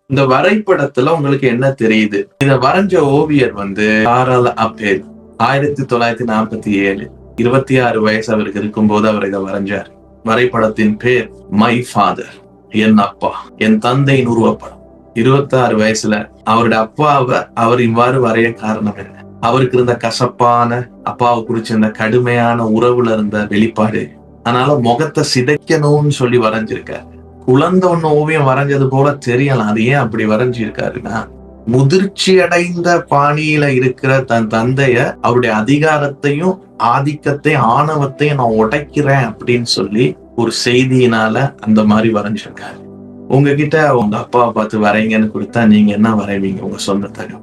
இந்த வரைபடத்துல உங்களுக்கு என்ன தெரியுது? இத வரைஞ்ச ஓவியர் காரல் அப்பேல் 1947 26 வயசு அவருக்கு இருக்கும்போது அவர் இதை வரைஞ்சார். வரைபடத்தின் பேர் மை ஃபாதர், என் அப்பா, என் தந்தையின் உருவப்படம். 26 வயசுல அவருடைய அப்பாவை அவர் இவ்வாறு வரைய காரணம் என்ன? அவருக்கு இருந்த கசப்பான அப்பாவை குறிச்ச இந்த கடுமையான உறவுல இருந்த வெளிப்பாடு. அதனால முகத்தை சிதைக்கணும்னு சொல்லி வரைஞ்சிருக்காரு. குழந்தை ஒண்ணு ஓவியம் வரைஞ்சது போல தெரியலாம். அது ஏன் அப்படி வரைஞ்சிருக்காருன்னா, முதிர்ச்சி அடைந்த பாணியில இருக்கிற தன் தந்தைய அவருடைய அதிகாரத்தையும் ஆதிக்கத்தையும் ஆணவத்தையும் நான் உடைக்கிறேன் அப்படின்னு சொல்லி ஒரு செய்தியினால அந்த மாதிரி வரைஞ்சிருக்காரு. உங்ககிட்ட உங்க அப்பாவை பார்த்து வரைங்கன்னு கொடுத்தா நீங்க என்ன வரைவீங்க? உங்க சொந்த தகவல்.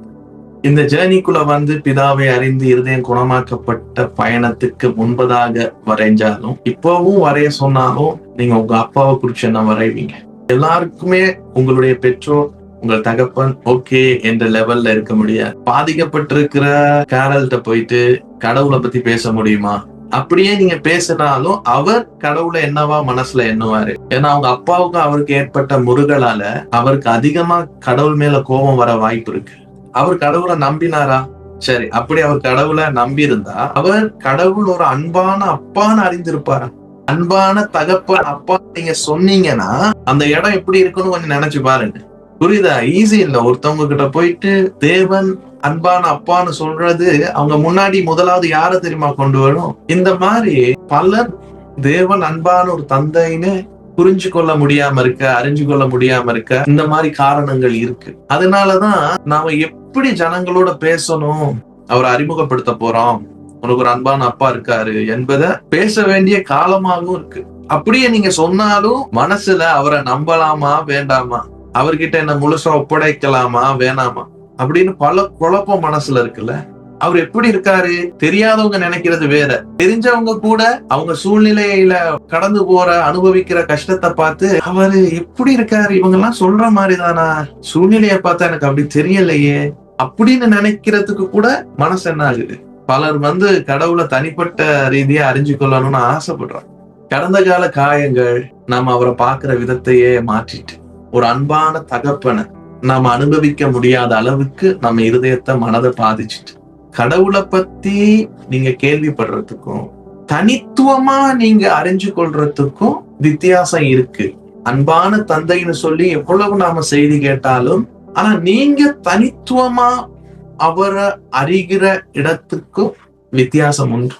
இந்த ஜேர்னிக்குள்ள பிதாவை அறிந்து இருதயம் குணமாக்கப்பட்ட பயணத்துக்கு முன்பதாக வரைஞ்சாலும் இப்பவும் வரைய சொன்னாலும் நீங்க உங்க அப்பாவை குறிச்சு என்ன வரைவீங்க? எல்லாருக்குமே உங்களுடைய பெற்றோர், உங்கள் தகப்பன் ஓகே என்ற லெவல்ல இருக்க முடியாது. பாதிக்கப்பட்டிருக்கிற கேரல்கிட்ட போயிட்டு கடவுளை பத்தி பேச முடியுமா? அப்படியே நீங்க பேசினாலும் அவர் கடவுளை என்னவா மனசுல எண்ணுவாரு. ஏன்னா அவங்க அப்பாவுக்கு அவருக்கு ஏற்பட்ட முருகலால அவருக்கு அதிகமா கடவுள் மேல கோபம் வர வாய்ப்பு இருக்கு. அவர் கடவுளை நம்பினாரா? சரி, அப்படி அவர் கடவுளை நம்பி இருந்தா அவர் கடவுள் ஒரு அன்பான அப்பான்னு அறிந்திருப்பாரா? அன்பான தகப்பன் அப்பா நீங்க சொன்னீங்கன்னா அந்த இடம் எப்படி இருக்குன்னு கொஞ்சம் நினைச்சு பாருங்க. புரியுதா? ஈஸி இல்ல. ஒருத்தவங்க கிட்ட போயிட்டு தேவன் அன்பான அப்பான்னு சொல்றது அவங்க முன்னாடி முதலாவது யார தெரியுமா கொண்டு வரும்? இந்த மாதிரி பலர் தேவன் அன்பான ஒரு தந்தைன்னு புரிஞ்சு கொள்ள முடியாம இருக்க, அறிஞ்சு கொள்ள முடியாம இருக்க இந்த மாதிரி காரணங்கள் இருக்கு. அதனாலதான் நாம எப்படி ஜனங்களோட பேசணும், அவரை அறிமுகப்படுத்த போறோம், உனக்கு ஒரு அன்பான அப்பா இருக்காரு என்பதை பேச வேண்டிய காலமாகவும் இருக்கு. அப்படியே நீங்க சொன்னாலும் மனசுல அவரை நம்பலாமா வேண்டாமா, அவர்கிட்ட என்ன முழுசா ஒப்படைக்கலாமா வேணாமா அப்படின்னு பல குழப்பம் மனசுல இருக்குல்ல. அவர் எப்படி இருக்காரு தெரியாதவங்க நினைக்கிறது வேற, தெரிஞ்சவங்க கூட அவங்க சூழ்நிலையில கடந்து போற அனுபவிக்கிற கஷ்டத்தை பார்த்து அவரு எப்படி இருக்காரு, இவங்க எல்லாம் சொல்ற மாதிரிதானா, சூழ்நிலைய பார்த்தா எனக்கு அப்படி தெரியலையே அப்படின்னு நினைக்கிறதுக்கு கூட மனசு என்ன ஆகுது. பலர் கடவுளை தனிப்பட்ட ரீதியா அறிஞ்சு கொள்ளணும்னு ஆசைப்படுறாங்க. கடந்த கால காயங்கள் நாம அவரை பார்க்கிற விதத்தையே மாற்றிட்டு ஒரு அன்பான தகப்பனை நாம அனுபவிக்க முடியாத அளவுக்கு நம்ம இருதயத்தை மனதை பாதிச்சுட்டு கடவுளை பத்தி நீங்க கேள்விப்படுறதுக்கும் தனித்துவமா நீங்க அறிஞ்சு கொள்றதுக்கும் வித்தியாசம் இருக்கு. அன்பான தந்தைன்னு சொல்லி எவ்வளவு நாம செய்தி கேட்டாலும் ஆனா நீங்க தனித்துவமா அவரை அறிகிற இடத்துக்கும் வித்தியாசம் உண்டு.